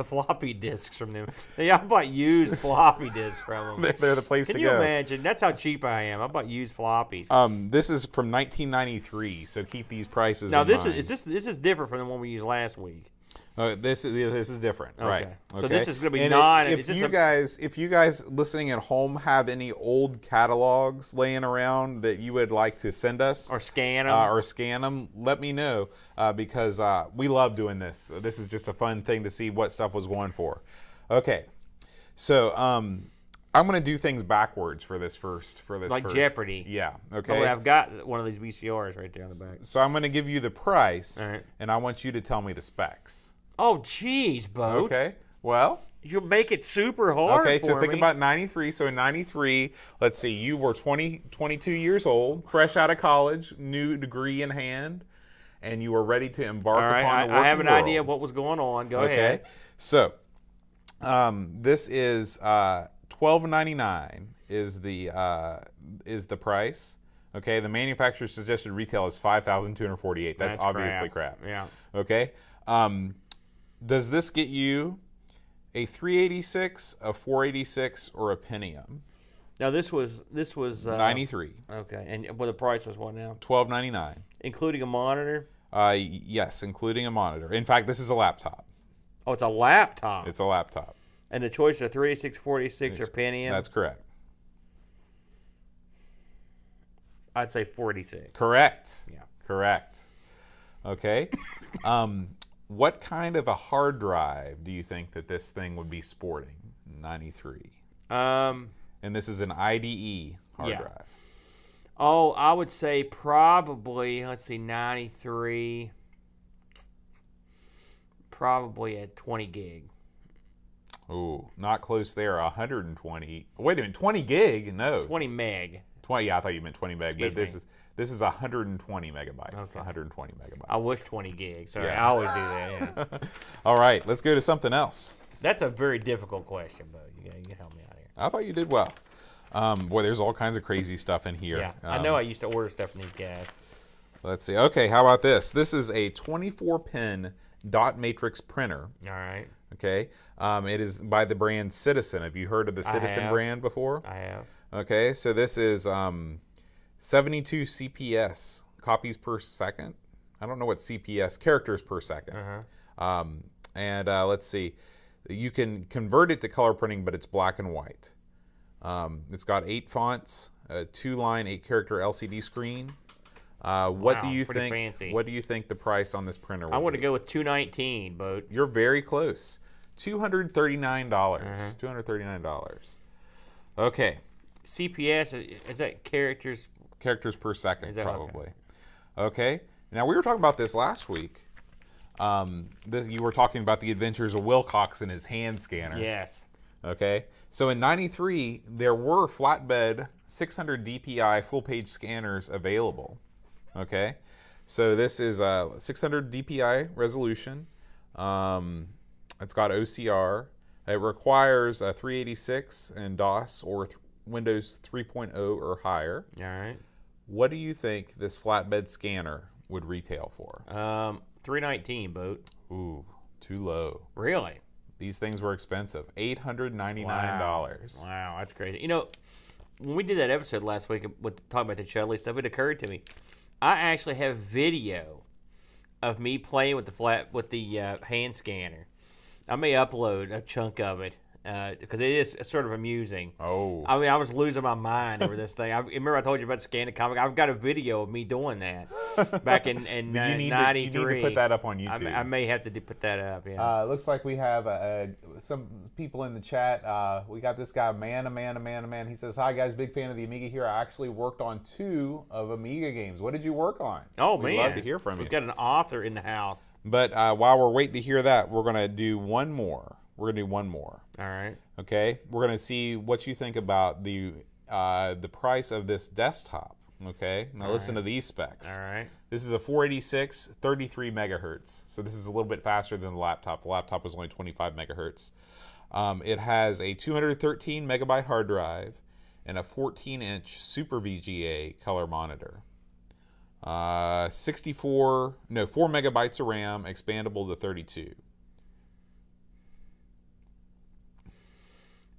floppy disks from them. Yeah, I bought used floppy disks from them. They're the place to go. Can you imagine? That's how cheap I am. I bought used floppies. This is from 1993, so keep these prices now, in mind. This is different from the one we used last week. This is different, okay. right? So this is going to be If you guys listening at home have any old catalogs laying around that you would like to send us or scan them, let me know because we love doing this. This is just a fun thing to see what stuff was going for. Okay, so I'm going to do things backwards for this first. Like Jeopardy. Yeah. Okay. Oh, I've got one of these VCRs right there on the back. So I'm going to give you the price, right, and I want you to tell me the specs. Oh, jeez, Boat. Okay. Well, you make it super hard. Okay, so think me. about 93. So in 93, let's see, you were 22 years old, fresh out of college, new degree in hand, and you were ready to embark upon the working world. I have an idea of what was going on. Go ahead. So this is $12.99 is the price. Okay, the manufacturer's suggested retail is $5,248. That's obviously crap. Yeah. Okay. Does this get you a 386, a 486, or a Pentium. Now this was 93. Okay, and the price was what now? $12.99. Including a monitor. Yes, including a monitor. In fact, this is a laptop. Oh, it's a laptop. It's a laptop. And the choice are 386, 486, or Pentium. That's correct. I'd say 46. Correct. Yeah. Correct. Okay. What kind of a hard drive do you think that this thing would be sporting? 93. And this is an IDE hard drive. Oh, I would say probably, 93. Probably at 20 gig. Oh, not close there. 120. Wait a minute, 20 gig? No. 20 meg. 20. Yeah, I thought you meant 20 meg. Excuse But this is 120 megabytes. Okay. 120 megabytes. I wish 20 gigs. Sorry, Yeah. I always do that. Yeah. All right, let's go to something else. That's a very difficult question, Bo. You can help me out here. I thought you did well. Boy, there's all kinds of crazy stuff in here. Yeah, I know I used to order stuff from these guys. Let's see. Okay, how about this? This is a 24-pin dot matrix printer. All right. Okay. It is by the brand Citizen. Have you heard of the Citizen brand before? I have. Okay, so this is 72 CPS, copies per second. I don't know what CPS, characters per second. And let's see. You can convert it to color printing, but it's black and white. It's got 8 fonts, a 2-line, 8-character LCD screen. What do you think? Fancy. What do you think the price on this printer would I want be? to go with $219, Bo. You're very close. $239. $239. Okay. CPS, is that characters? Characters per second, Is that probably. Okay. Now, we were talking about this last week. You were talking about the adventures of Wilcox and his hand scanner. Yes. Okay. So in 93, there were flatbed 600 DPI full-page scanners available. Okay. So this is a 600 DPI resolution. It's got OCR. It requires a 386 and DOS or Windows 3.0 or higher. All right. What do you think this flatbed scanner would retail for? $319, Bo. Ooh, too low. Really? These things were expensive. $899. Wow, that's crazy. You know, when we did that episode last week with talking about the Chudley stuff, it occurred to me, I actually have video of me playing with the hand scanner. I may upload a chunk of it because it is sort of amusing. Oh. I mean, I was losing my mind over this thing. Remember I told you about scanning comic? I've got a video of me doing that back in 93. You need to put that up on YouTube. I may have to put that up, yeah. Looks like we have some people in the chat. We got this guy, man. He says, "Hi guys, big fan of the Amiga here. I actually worked on 2 of Amiga games. What did you work on?" Oh, We'd man. love to hear from you. We've got an author in the house. But while we're waiting to hear that, we're going to do one more. All right. Okay? We're going to see what you think about the price of this desktop. Okay? Now listen to these specs. All right. This is a 486, 33 megahertz. So this is a little bit faster than the laptop. The laptop was only 25 megahertz. It has a 213 megabyte hard drive and a 14-inch Super VGA color monitor. 4 megabytes of RAM, expandable to 32.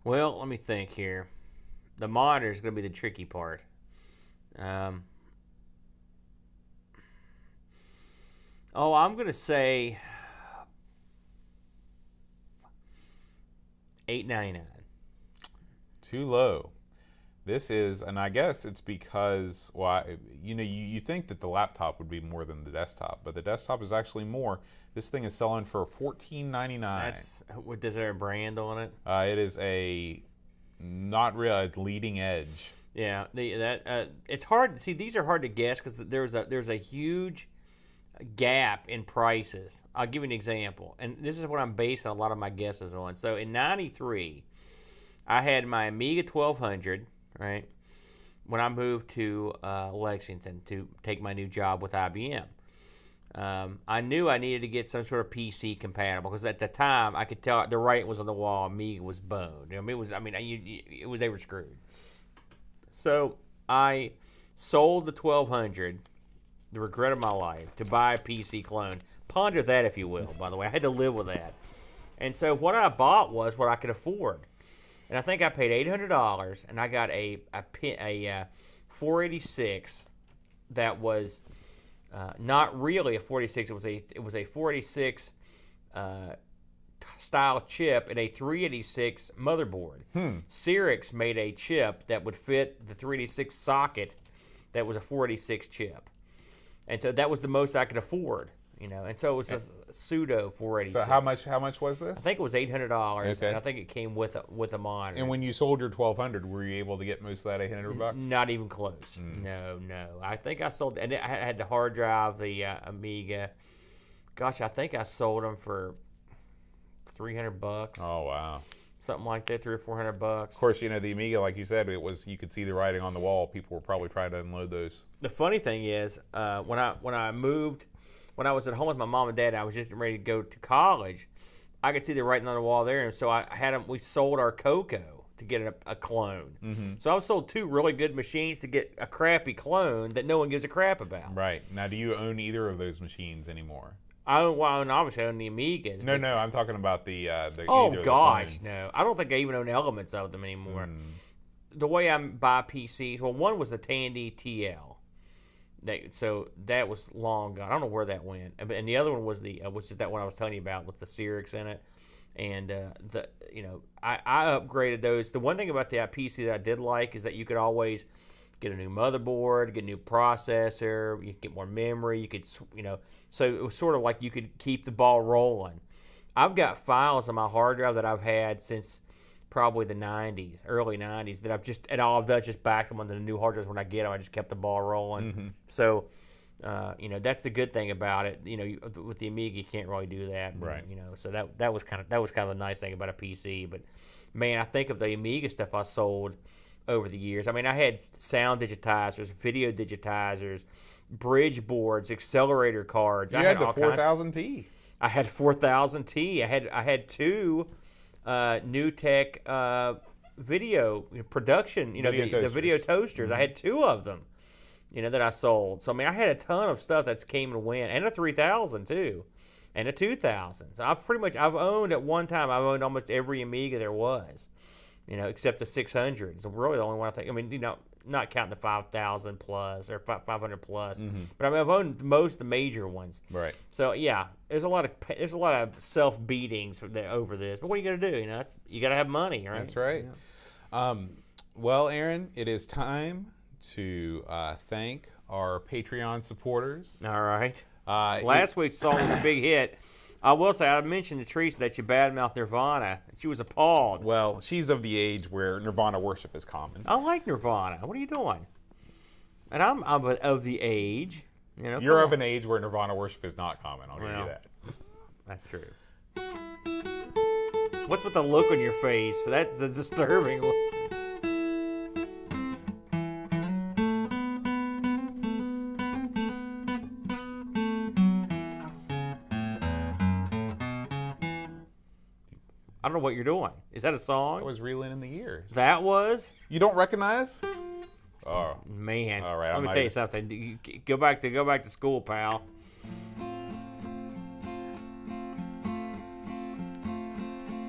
Well, let me think here. The monitor is going to be the tricky part. I'm going to say $899. Too low. This is, and I guess it's because, you think that the laptop would be more than the desktop, but the desktop is actually more. This thing is selling for $14.99. Is there a brand on it? It is not really a leading edge. Yeah, it's hard. See, these are hard to guess because there's a huge gap in prices. I'll give you an example, and this is what I'm basing a lot of my guesses on. So in '93, I had my Amiga 1200, right? When I moved to Lexington to take my new job with IBM. I knew I needed to get some sort of PC compatible because at the time I could tell the writing was on the wall. Amiga was boned. They were screwed. So I sold the 1200, the regret of my life, to buy a PC clone. Ponder that, if you will. By the way, I had to live with that. And so what I bought was what I could afford. And I think I paid $800, and I got a 486 that was not really a 46. It was a 486 style chip and a 386 motherboard. Cyrix made a chip that would fit the 386 socket that was a 486 chip. And so that was the most I could afford, And so it was a pseudo 486. So how much was this? I think it was $800, and I think it came with a monitor. And when you sold your 1200, were you able to get most of that $800? Not even close. No. I think I sold, and I had the hard drive, the Amiga. Gosh, I think I sold them for $300. Oh wow. Something like that, $300 or $400. Of course, the Amiga, like you said, you could see the writing on the wall. People were probably trying to unload those. The funny thing is, when I moved, when I was at home with my mom and dad, I was just ready to go to college. I could see the writing on the wall there, and so we sold our Coco to get a clone. Mm-hmm. So I was sold 2 really good machines to get a crappy clone that no one gives a crap about. Right. Now, do you own either of those machines anymore? Obviously I own the Amigas. No, I'm talking about the oh gosh, no. I don't think I even own elements of them anymore. The way I buy PCs, well, one was the Tandy TL. So that was long gone. I don't know where that went. And the other one was which is that one I was telling you about with the Cyrix in it. And I upgraded those. The one thing about the PC that I did like is that you could always get a new motherboard, get a new processor, you could get more memory, you could, so it was sort of like you could keep the ball rolling. I've got files on my hard drive that I've had since probably the 90s, early 90s, that and all I've done is just backed them onto the new hard drives when I get them. I just kept the ball rolling. Mm-hmm. So, that's the good thing about it. With the Amiga, you can't really do that. Right. So that was kind of a nice thing about a PC. But man, I think of the Amiga stuff I sold over the years. I mean, I had sound digitizers, video digitizers, bridge boards, accelerator cards. You had the 4000T. I had 4000T. I had 2 New Tech video production. The video toasters. Mm-hmm. I had 2 of them. That I sold. So I mean, I had a ton of stuff that's came and went, and a 3000 too, and a 2000. So I've owned at one time. I've owned almost every Amiga there was. Except the 600. It's really the only one I think. I mean, not counting the 5,000 plus or 500 plus. Mm-hmm. But I mean, I've owned most of the major ones. Right. So yeah, there's a lot of self beatings over this. But what are you gonna do? You gotta have money, right? That's right. Yeah. Well, Aaron, it is time to thank our Patreon supporters. All right. Last week's song was a big hit. I will say, I mentioned to Teresa that you badmouthed Nirvana. She was appalled. Well, she's of the age where Nirvana worship is common. I like Nirvana. What are you doing? And I'm of the age. You're of an age where Nirvana worship is not common. I'll give you that. That's true. What's with the look on your face? That's a disturbing look. I don't know what you're doing. Is that a song? I was reeling in the years. That was? You don't recognize? Oh man! All right, let me tell you something. Go back to school, pal.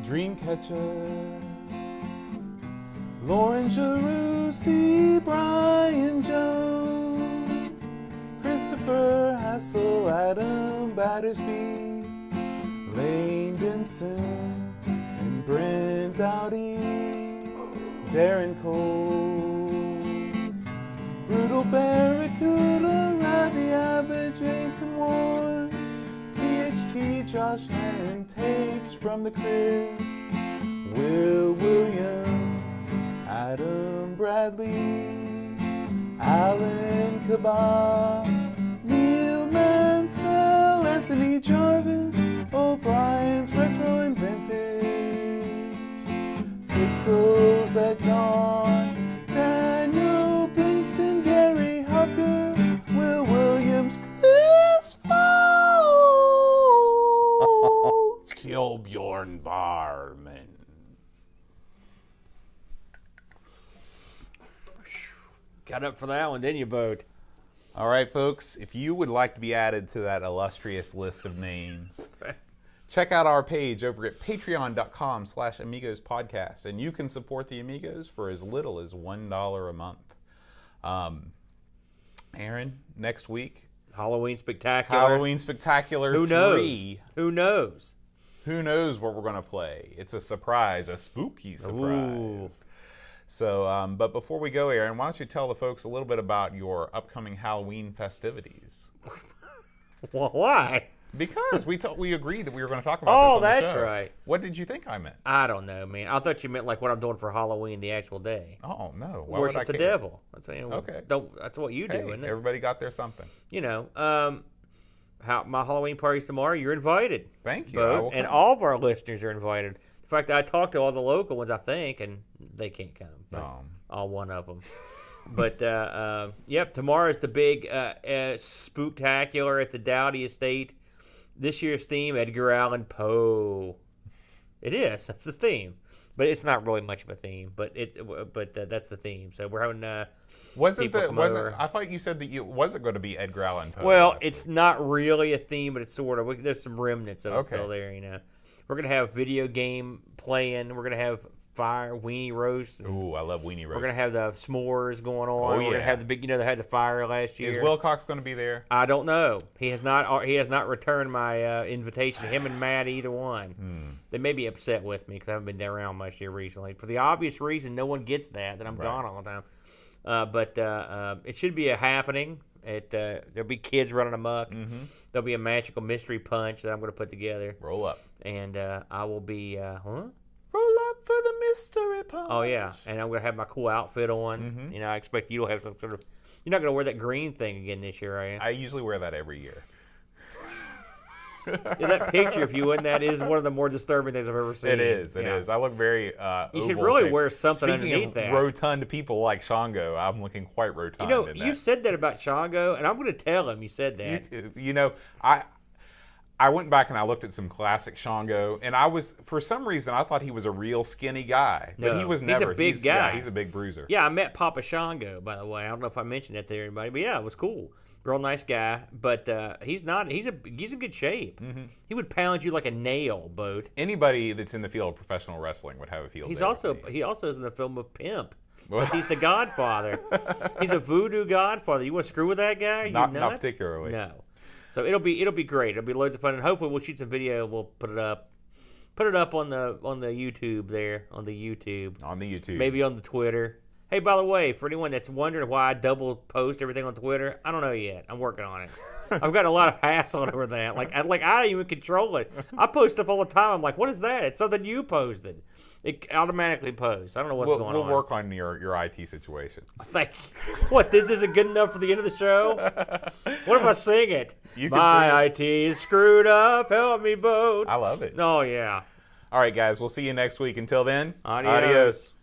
Dreamcatcher, Lauren Jerussi, Brian Jones, Christopher Hassel, Adam Battersby, Lane Denson, and Brent Dowdy, Darren Coles, Brutal Barracuda, Ravi Abbott, Jason Warnes, THT, Josh Hand, Tapes from the Crib, Will Williams, Adam Bradley, Alan Kabah, Neil Mansell, Anthony Jarvis, O'Brien's Retro and Vintage, Pixels at Dawn, Daniel Pinkston, Gary Hucker, Will Williams, Chris Foltz, Kjellbjorn Barman. Got up for that one, didn't you, Boat? All right, folks, if you would like to be added to that illustrious list of names, check out our page over at patreon.com/AmigosPodcast, and you can support the Amigos for as little as $1 a month. Aaron, next week, Halloween Spectacular. Halloween Spectacular Who 3. Who knows? Who knows what we're going to play? It's a surprise, a spooky surprise. Ooh. So, but before we go, Aaron, why don't you tell the folks a little bit about your upcoming Halloween festivities? Well, why? Because we agreed that we were going to talk about this on the show. That's right. What did you think I meant? I don't know, man. I thought you meant like what I'm doing for Halloween, the actual day. Oh, no. Why Worship would I the care? devil. That's, okay. That's what you do, isn't it? Everybody got their something. You know, my Halloween party's tomorrow. You're invited. Thank you. And all of our listeners are invited. In fact, I talked to all the local ones, I think, and they can't come. All one of them. But, yep, tomorrow is the big spooktacular at the Dowdy Estate. This year's theme, Edgar Allan Poe. It is. That's the theme. But it's not really much of a theme. But that's the theme. So we're having I thought you said that it wasn't going to be Edgar Allan Poe. Well, it's not really a theme, but it's sort of. There's some remnants of it still there, you know. We're going to have video game playing. We're going to have fire weenie roast. Ooh, I love weenie roast. We're gonna have the s'mores going on. Oh, yeah. We're gonna have the big. They had the fire last year. Is Wilcox going to be there? I don't know. He has not. He has not returned my invitation. Him and Matt, either one. They may be upset with me because I haven't been around much here recently. For the obvious reason, no one gets that I'm gone all the time. But it should be a happening. There'll be kids running amok. Mm-hmm. There'll be a magical mystery punch that I'm going to put together. Roll up. And I will be. Roll up for the mystery punch. Oh, yeah. And I'm going to have my cool outfit on. Mm-hmm. You know, I expect you to have some sort of... You're not going to wear that green thing again this year, are you? I usually wear that every year. Yeah, that picture of you in that is one of the more disturbing things I've ever seen. It is. It is. I look very you should really wear something Speaking underneath of that. rotund people like Shango, I'm looking quite rotund. You know, in you that. said that about Shango, and I'm going to tell him you said that. You know, I went back and I looked at some classic Shango, and for some reason, I thought he was a real skinny guy. But he was never. He's a big guy. Yeah, he's a big bruiser. Yeah, I met Papa Shango, by the way. I don't know if I mentioned that to everybody, but yeah, it was cool. Real nice guy, but he's in good shape. Mm-hmm. He would pound you like a nail, Boat. Anybody that's in the field of professional wrestling would have a field day. He also is in the film of Pimp. He's the Godfather. He's a voodoo Godfather. You want to screw with that guy? Not particularly. No. So it'll be great. It'll be loads of fun, and hopefully we'll shoot some video. We'll put it up on the YouTube there on the YouTube. On the YouTube. Maybe on the Twitter. Hey, by the way, for anyone that's wondering why I double post everything on Twitter, I don't know yet. I'm working on it. I've got a lot of hassle over that. I don't even control it. I post stuff all the time. I'm like, what is that? It's something you posted. It automatically posts. I don't know what's going on. We'll work on your IT situation. Thank you. What, this isn't good enough for the end of the show? What if I sing it? My IT is screwed up. Help me, Boat. I love it. Oh, yeah. All right, guys. We'll see you next week. Until then, adios.